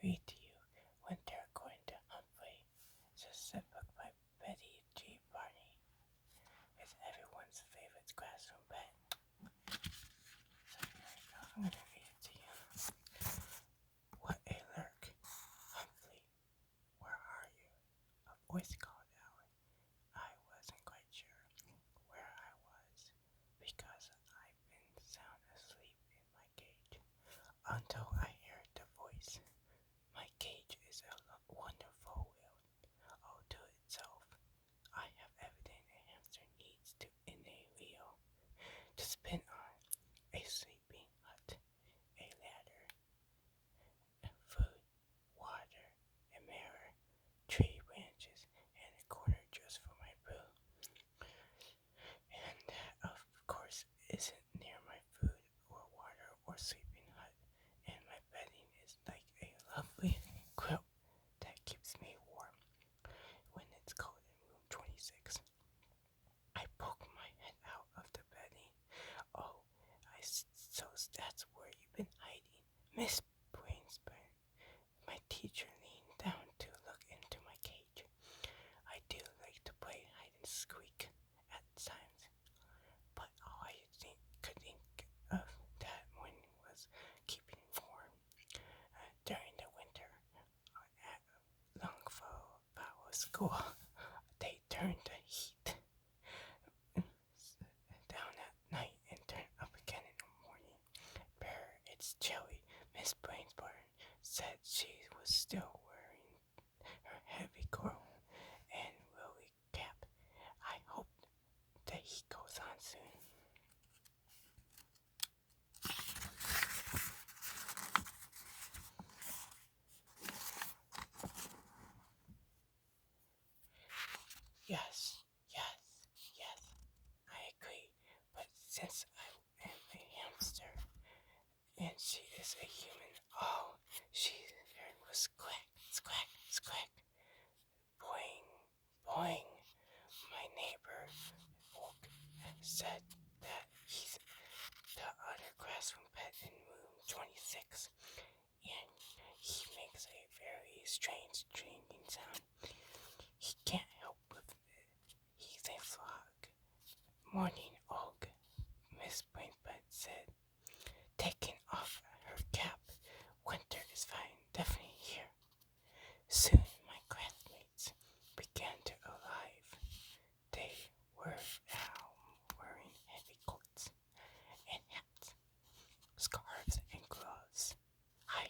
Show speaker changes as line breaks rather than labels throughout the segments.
read to you Winter According to Humphrey. It's a set book by Betty G. Barney. It's everyone's favorite classroom pet. So here we go. I'm going to read it to you. What a lurk. Humphrey, where are you? A voice called out. I wasn't quite sure where I was because I've been sound asleep in my cage until I heard the voice. My cage is a wonderful wheel all to itself. I have everything a hamster needs to in a wheel to spin on: a sleeping hut, a ladder, food, water, a mirror, tree branches, and a corner just for my poo. And that, of course, isn't near my food or water or sleeping hut. And my bedding is like a lovely quilt that keeps me warm when it's cold in room 26. I poke my head out of the bedding. Oh, so that's where you've been hiding, Miss Brainsburn. My teacher leaned down to look into my cage. I do like to play hide and squeak at times, but all I could think of that morning was keeping warm during the winter at Longfellow School. They turned the heat down at night and turned up again in the morning. Brr, it's chilly. Miss Brainsburn said she was still wearing her heavy coat and woolly cap. I hope the heat goes on soon. Yes, yes, yes, I agree. But since I am a hamster and she is a human, all she heard was squack, squack, squack, boing, boing. My neighbor said that he's the other classroom pet in room 26, and he makes a very strange drinking sound. He can't help with it. He's a frog. Morning, Og, Miss Brainbutt said, taking off her cap. Winter is fine, definitely here. Soon my classmates began to arrive. They were now wearing heavy coats and hats, scarves and gloves. Hi,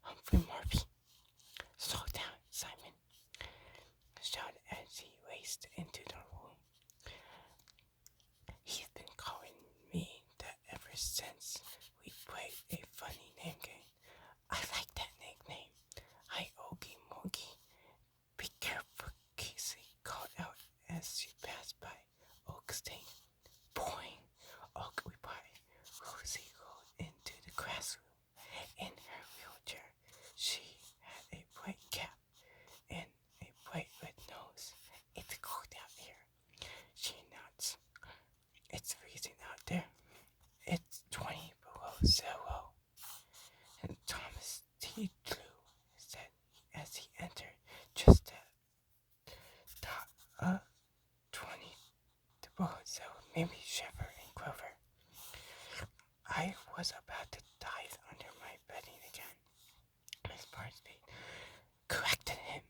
Humphrey Murphy. Slow down, Simon, shouted as he raced into the room. He's been calling me that ever since we played a funny name game. I like that nickname. Hi, Ogie Mogie. Be careful, Casey called out as she passed by Oak's thing. Boing! Oak replied. Rosie rolled into the classroom in her wheelchair. She had a bright cap and a bright red nose. It's cold out here, she nods. It's freezing out there. It's 20 below zero. And Thomas T. Drew said as he entered, just at top of 20 below zero made me shiver and quiver. I was about to dive under my bedding again. Miss Barnsby corrected him.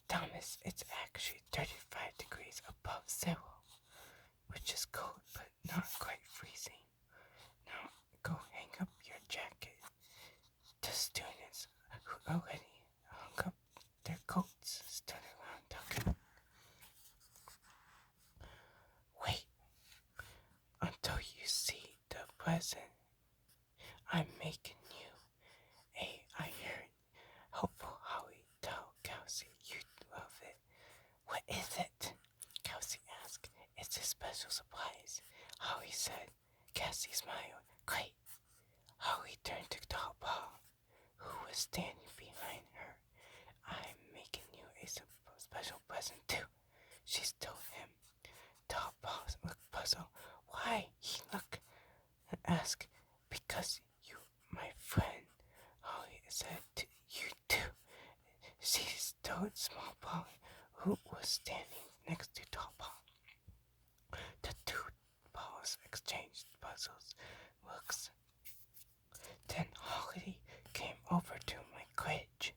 Thomas, it's actually 35 degrees above zero, which is cold but not quite freezing. Now go hang up your jacket. The students who already hung up their coats stood around talking. Wait until you see the present I'm making you. I heard. Hopeful Holly, tell Kelsey you'd love it. What is it? Kelsey asked. It's a special surprise, Holly said. Cassie smiled. Great. Holly turned to Tall Paul, who was standing behind her. I'm making you a special present too, she told him. Tall Paul looked puzzled. Why? He asked. Because you, my friend, Holly said. You too. She told Small Polly, who was standing next to Tall Paul. The two balls exchanged puzzled looks. Then Holly came over to my cage.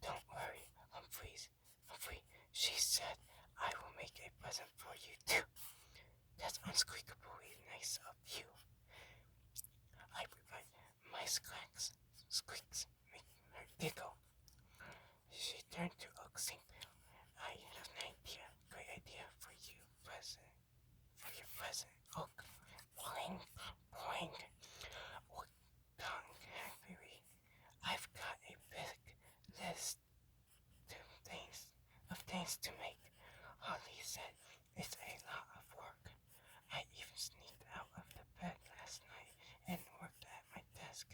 Don't worry, Humphrey, she said, I will make a present for you too. That's unsqueakably nice of you. I replied, my squeaks make her giggle. She turned to Oak Sinkville. I have an idea, great idea for you, for your present, Oak. Boing, boing. Happily, I've got a big list of things to make. Holly said, it's a lot of work. I even sneaked out of the bed last night and worked at my desk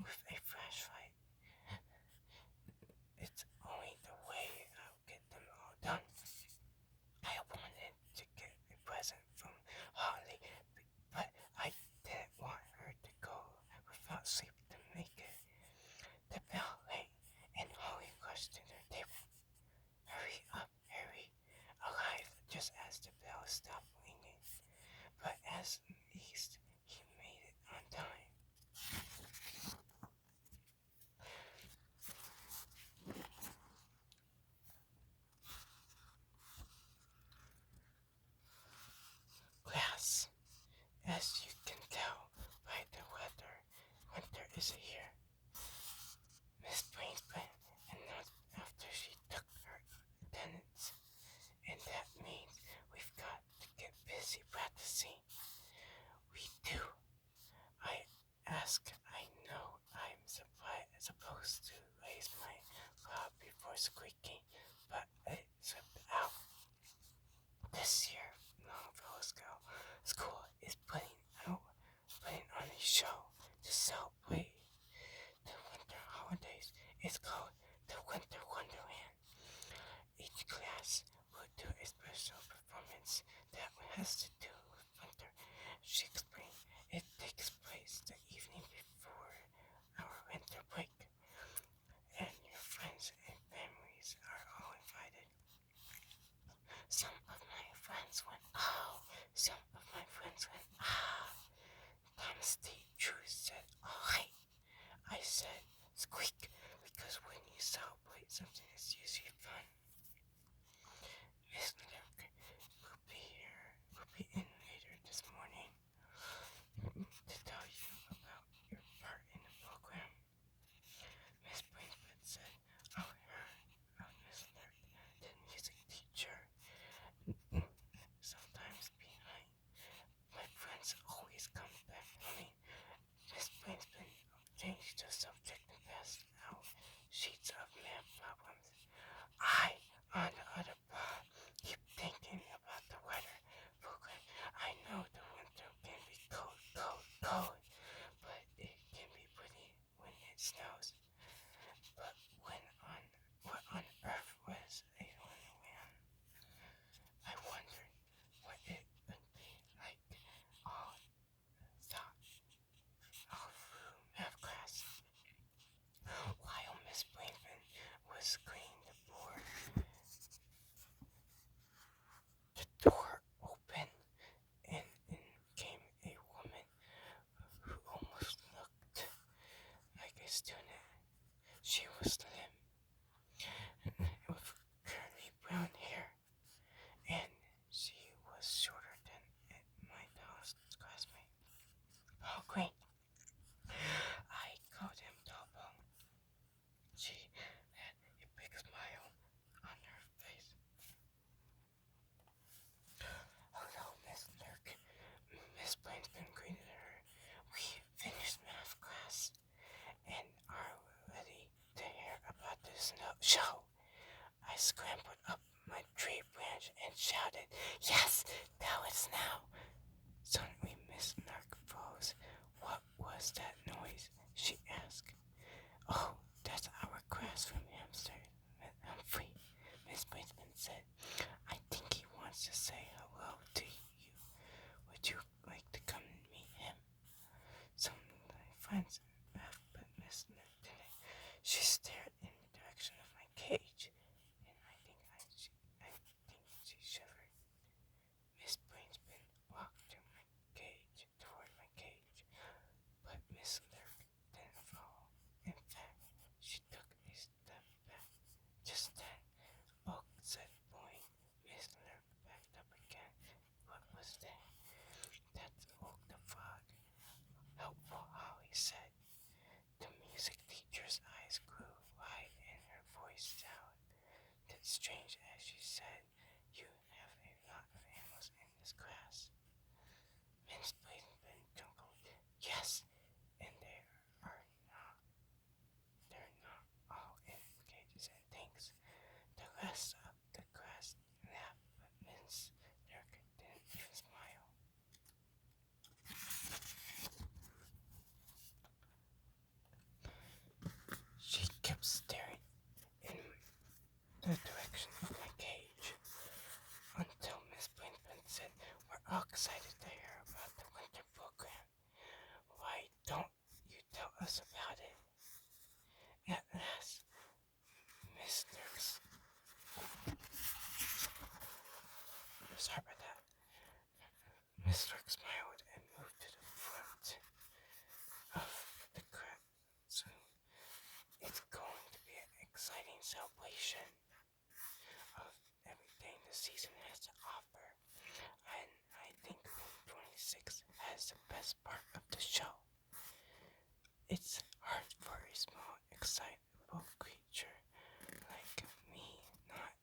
with a flashlight. It's only the way I'll get them all done. I wanted to get a present from Holly, but I didn't want her to go without sleep to make it. The bell rang, and Holly rushed to their table. Hurry up, Harry, arrived just as the bell stopped ringing. But at least he made it on time. Class, as you can tell by the weather, winter is here. Miss Brainspan announced after she took her attendance, and that means we've got to get busy practicing. We do. I know I'm supposed to raise my claw before squeaking, but it slipped out. This year, Longfellow School is putting on a show to celebrate the winter holidays. It's called the Winter Wonderland. Each class will do a special performance that has to do with winter. She explained it takes place the evening before our winter break, and your friends and families are all invited. Some of my friends went, oh. Some of my friends went, ah. Thomas D. Drew said, all right. I said, squeak, because when you celebrate something, it's usually fun. Miss Lurk will be in later this morning to tell you about your part in the program. Miss Brainspan said, oh, Miss Lurk, the music teacher, sometimes behind. My friends always come back to me. Miss Brainspan changed the subject and passed out sheets of math problems. I, on the other part, keep thinking about the weather program. I know the winter can be cold, but it can be pretty when it snows. But what on earth was a wonderland? I wondered what it would be like all through math class. While Miss Blaven was cleaning the board, the door opened and in came a woman who almost looked like a student. She was slim with curly brown hair, and she was shorter than my tallest classmate. Oh, great. I called him Topo. She had a big smile on her face. Hello, Miss Lurk. Miss Plainsman greeted her. We finished math class and are ready to hear about the show. I scrambled up my tree branch and shouted, yes, tell us now. Suddenly Miss Lurk froze. What was that noise? She asked. Oh, that's our classroom hamster, Humphrey, Miss Bateman said. I think he wants to say hello to you. Would you like to come and meet him? Some of my friends laughed, but Miss Lurk didn't. She stared in the strange, as she said. You have a lot of animals in this grass. Miss Blazenbin chuckled. Yes, and they're not all in cages and things. The rest of the grass laughed, but Miss Dirk didn't even smile. She kept staring in the direction of my cage until Miss Blazenbin said, "We're all excited to hear about the winter program. Why don't you tell us about it?" At last, Miss Dirks. Sorry about that. Miss Dirk smiled and moved to the front of the classroom. It's going to be an exciting celebration of everything the season has to offer. And I think room 26 has the best part of the show. It's hard for a small, excitable creature like me not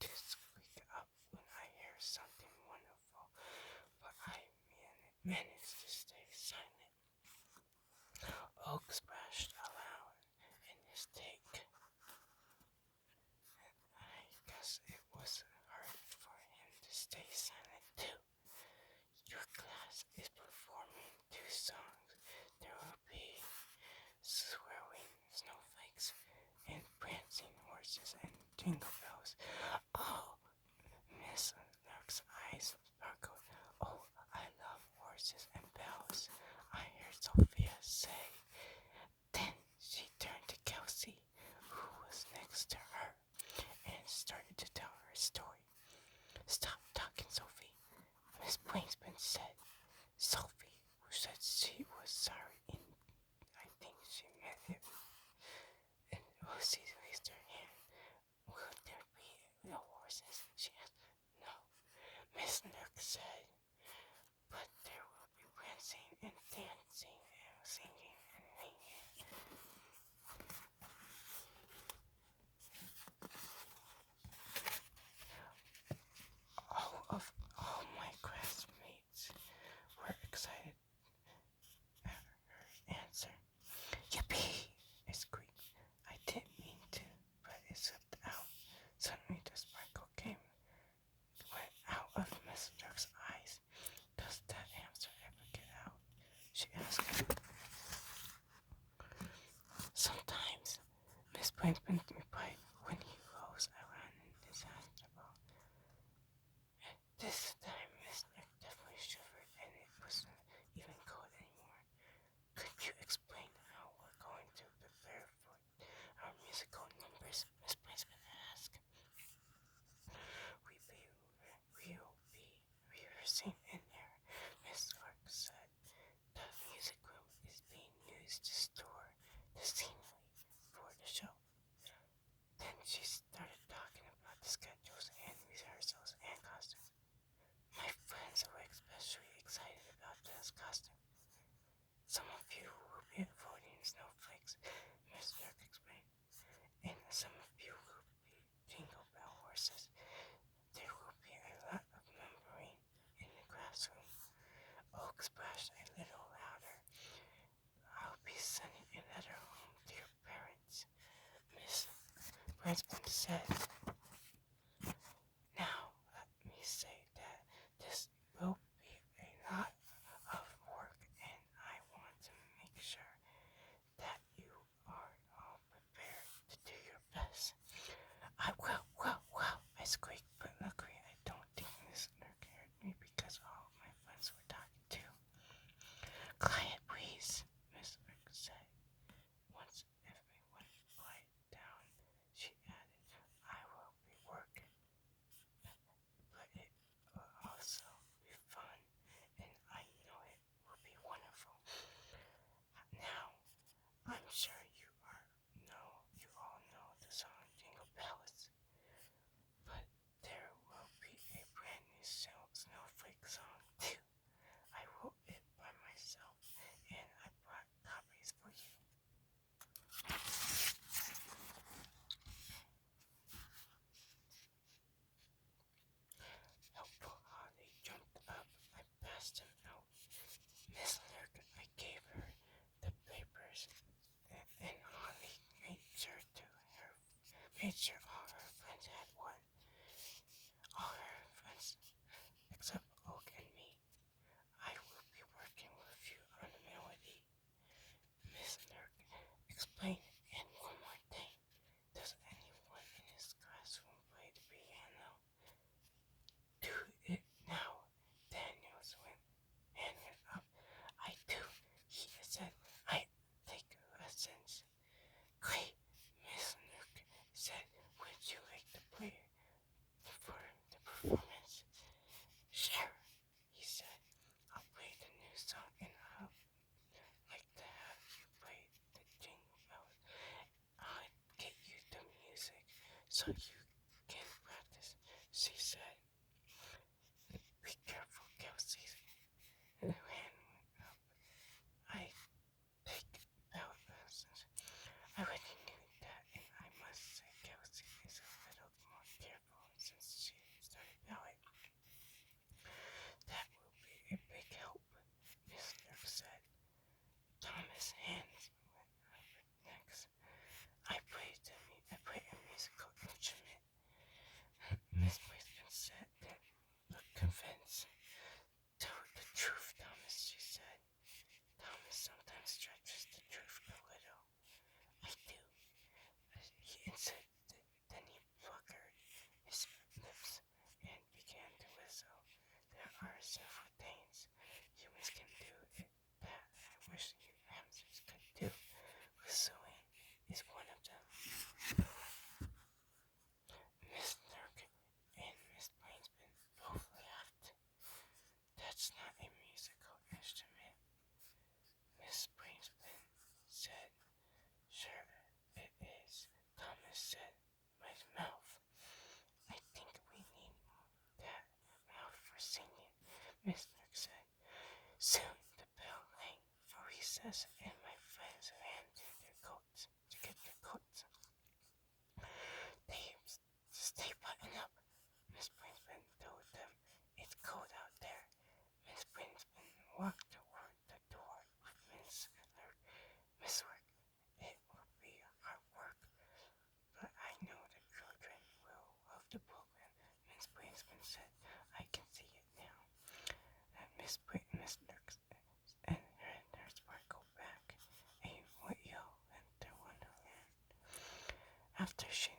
to squeak up when I hear something wonderful, but I managed to stay silent. Oak splashed aloud in his take. I guess it was hard for him to stay silent too. Your class is performing 2 songs. There will be swirling snowflakes and prancing horses and jingle bells. Oh, Miss Lark's eyes sparkled. Oh, I love horses and bells, I heard Sophia say. Then she turned to Kelsey, who was next to her, and started to tell her story. Stop talking, Sophie, Miss Blazenbin said. Sophie, who said she was sorry, and I think she meant it. And Lucy raised her hand. Will there be no horses? She asked. No, Miss Nook said. But there will be prancing and dancing and singing and ringing. All my classmates were excited at her answer. Yippee! I squeaked. I didn't mean to, but it slipped out. Suddenly the sparkle went out of Miss Dirk's eyes. Does that hamster ever get out? She asked. Sometimes, Miss Blazenbin replied when he rose around in his basketball. This time, Miss Dirk definitely shivered, and it wasn't even cold anymore. Could you explain how we're going to prepare for our musical numbers? Miss Blazenbin asked. We'll be rehearsing in there, Miss Lark said. The music room is being used to store the scenery for the show. Then she started talking about the schedules and rehearsals and costumes. My friends were especially excited about this costume. Some of you will be avoiding snowflakes, Miss Dirk explained, and some of you will be jingle bell horses. There will be a lot of numbering in the classroom. Oak splashed a little louder. I'll be sending a letter home to your parents, Miss Blazenbin said. Now, let me say that this will be a lot of work, and I want to make sure that you are all prepared to do your best. I will, I squeaked, but luckily I don't think Miss Dirk heard me because all of my friends were talking too. Quiet, please, Miss Dirk said. Once everyone quieted down, she added, I will be working, but it will also be fun, and I know it will be wonderful. Now, I'm sure you all know the song Jingle Bells, but made sure all her friends had one. All her friends except Oak and me. I will be working with you on the melody. Miss Nurk explained, and one more thing. Does anyone in his classroom play the piano? Do it now. Daniel's hand went up. I do, he said. I take lessons. Great, Miss Nook said. Would you like to play for the performance? Sure, he said. I'll play the new song and I'll like to have you play the jingle bells. I'll get you the music so you can practice, she said. Be careful, Kelsey's hand went up. I take bell lessons. I already knew that, and I must say Kelsey is a little more careful since she started ballet. That will be a big help, Miss Nurse said. Thomas' hands went up next. I play a musical instrument. Miss Winston said that looked convinced. Tell the truth, Thomas, she said. Thomas sometimes stretches the truth a little. I do, he insisted. Then he puckered his lips and began to whistle. There are several things humans can do that I wish you hamsters could do. Whistling is one of them. Miss Nurk and Miss Plainsman both laughed. That's not a musical instrument, Miss Plainsman said. Sure it is, Thomas said. My mouth. I think we need that mouth for singing, Miss Nurk said. Soon the bell rang for recess, and my friends ran to their coats to get their coats. They stay buttoned up, Miss Brinsman told them. It's cold out there. Miss Brinsman walked toward the door with Miss Work. It will be hard work, but I know the children will love the program, Miss Brinsman said. I can see it now. And Miss Nurse and her nurse sparkled back a what yell into Wonderland. After she